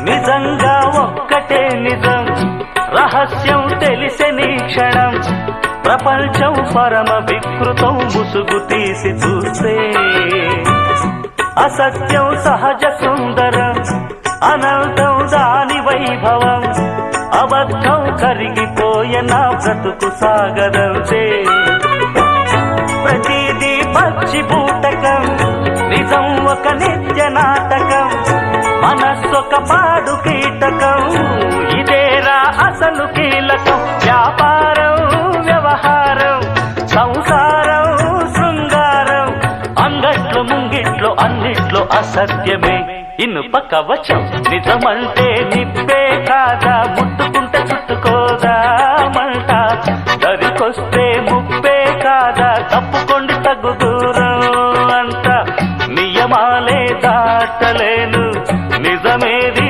నిజంగా ఒక్కటే నిజం, రహస్యం తెలిసెని క్షణం, ప్రపంచం పరమ వికృతం ముసుగు తీసి చూస్తే. అసత్యం సహజ సుందరం, అనంతం దాని వైభవం, అబద్ధం కరిగిపోయే నా బ్రతుకు సాగరంతే. ప్రతిదీ పచ్చి బూటకం, నిజం ఒక నిత్య నాటకం, మనస్సొక పాడు కీటకం, ఇదేరా అసలు కీలకం. వ్యాపారం వ్యవహారం సంసారం శృంగారం, అంగట్లో ముంగిట్లో అన్నిట్లో అసత్యమే. ఇనుప కవచం నిజమంటే నిప్పే కాదా.